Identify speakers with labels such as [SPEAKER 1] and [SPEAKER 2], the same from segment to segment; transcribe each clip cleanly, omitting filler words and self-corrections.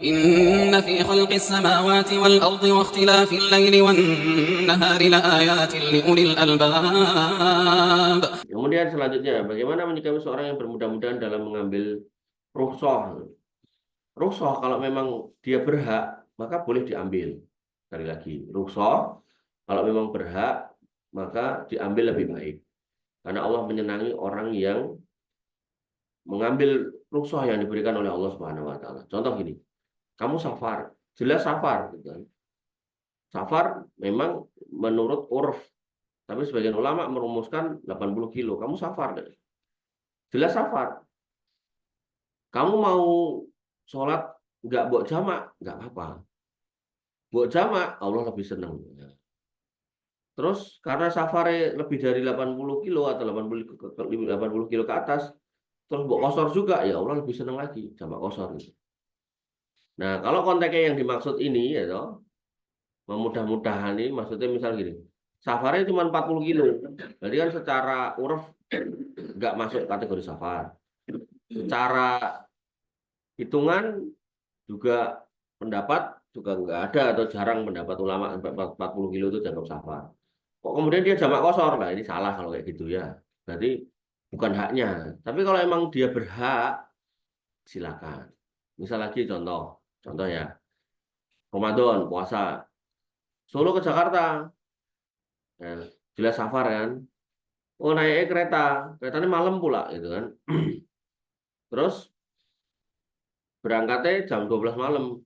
[SPEAKER 1] إن في خلق السماوات والأرض واختلاف الليل والنهار لآيات لأولي الألباب.
[SPEAKER 2] Kemudian selanjutnya, bagaimana menyikapi seorang yang bermudah-mudahan dalam mengambil rukhsah? Rukhsah kalau memang dia berhak, maka boleh diambil. Sekali lagi, rukhsah kalau memang berhak, maka diambil lebih baik. Karena Allah menyenangi orang yang mengambil rukhsah yang diberikan oleh Allah Subhanahu wa taala. Contoh gini, kamu safar, jelas safar gitu kan. Safar memang menurut urf, tapi sebagian ulama merumuskan 80 kilo. Kamu safar kan? Jelas safar. Kamu mau sholat nggak buat jamak, nggak apa-apa. Buat jamak, Allah lebih senang. Terus karena safari lebih dari 80 kilo atau 80 kilo ke atas, terus buat kosor juga, ya Allah lebih senang lagi jamak kosor. Nah, kalau konteksnya yang dimaksud ini, ya toh, memudah-mudahan ini, maksudnya misal gini, safarnya cuma 40 kilo, jadi kan secara uruf nggak masuk kategori safar. Secara hitungan juga pendapat juga nggak ada atau jarang pendapat ulama sampai 40 kilo itu dianggap safar. Kok kemudian dia jamak kosor? Nah, ini salah kalau kayak gitu ya. Berarti bukan haknya. Tapi kalau emang dia berhak, silakan. Misal lagi contoh ya, Ramadan, puasa, Solo ke Jakarta, ya, jelas safar kan. Oh, naik keretanya malam pula gitu kan. Terus berangkatnya jam 12 malam.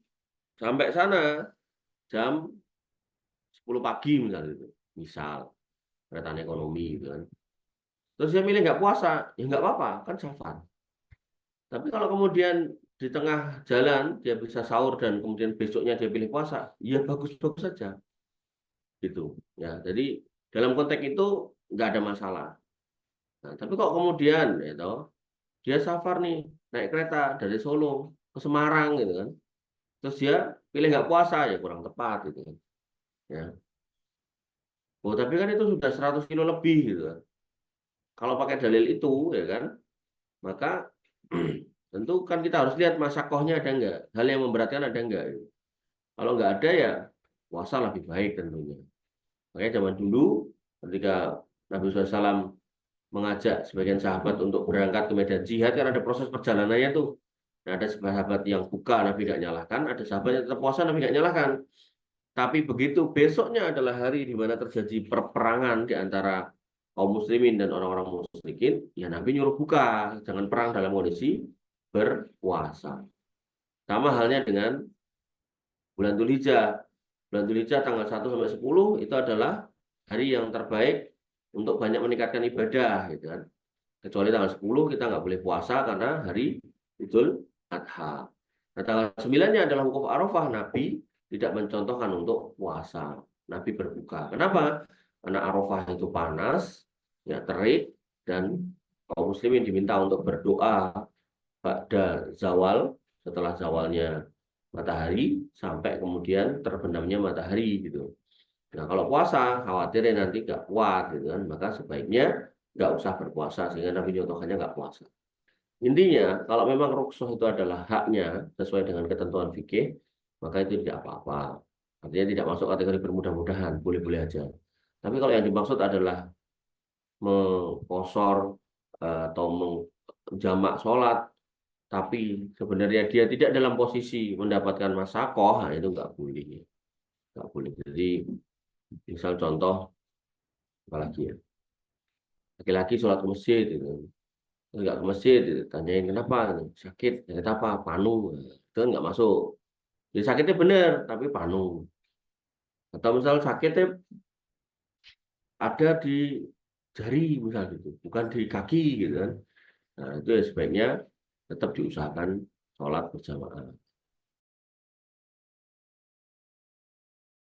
[SPEAKER 2] Sampai sana jam 10 pagi misalnya itu. Misal, kereta ekonomi gitu kan. Terus dia milih nggak puasa, ya nggak apa-apa, kan safar. Tapi kalau kemudian di tengah jalan dia bisa sahur dan kemudian besoknya dia pilih puasa, ya bagus-bagus saja. Gitu. Ya, jadi dalam konteks itu nggak ada masalah. Nah, tapi kok kemudian itu dia safar nih naik kereta dari Solo ke Semarang gitu kan. Terus dia pilih nggak puasa, ya kurang tepat gitu kan. Ya. Oh, tapi kan itu sudah 100 kilo lebih gitu kan. Kalau pakai dalil itu ya kan, maka tentu kan kita harus lihat masyakohnya ada enggak, hal yang memberatkan ada enggak. Kalau nggak ada ya puasa lebih baik tentunya. Makanya zaman dulu ketika Nabi SAW mengajak sebagian sahabat untuk berangkat ke medan jihad kan ada proses perjalanannya tuh. Nah, ada sahabat yang buka Nabi tidak nyalahkan, ada sahabat yang tetap puasa Nabi tidak nyalahkan. Tapi begitu besoknya adalah hari di mana terjadi perperangan di antara kaum muslimin dan orang-orang musyrikin, ya Nabi nyuruh buka, jangan perang dalam kondisi berpuasa. Sama halnya dengan bulan Dzulhijjah. Bulan Dzulhijjah tanggal 1 sampai 10 itu adalah hari yang terbaik untuk banyak meningkatkan ibadah gitu kan. Kecuali tanggal 10 kita nggak boleh puasa karena hari Idul Adha. Nah, tanggal 9-nya adalah wukuf Arafah. Nabi tidak mencontohkan untuk puasa. Nabi berbuka. Kenapa? Karena Arafah itu panas, ya terik, dan kaum muslimin diminta untuk berdoa pada zawal, setelah zawalnya matahari sampai kemudian terbenamnya matahari gitu. Nah, kalau puasa khawatirnya nanti nggak kuat gitu kan, maka sebaiknya nggak usah berpuasa sehingga Nabi contohnya nggak puasa. Intinya kalau memang rukhsah itu adalah haknya sesuai dengan ketentuan fikih, maka itu tidak apa-apa. Artinya tidak masuk kategori bermudah-mudahan, boleh-boleh aja. Tapi kalau yang dimaksud adalah mengkosor atau menjamak sholat, tapi sebenarnya dia tidak dalam posisi mendapatkan masakoh, nah itu nggak boleh. Nggak boleh. Jadi misal contoh, apalagi ya, laki-laki sholat ke masjid itu nggak ke masjid gitu. Tanyain kenapa sakit, sakit apa, panu, itu kan nggak masuk. Jadi sakitnya bener tapi panu, atau misal sakitnya ada di jari misal gitu, bukan di kaki gitu kan. Nah itu ya sebaiknya tetap diusahakan sholat berjamaah.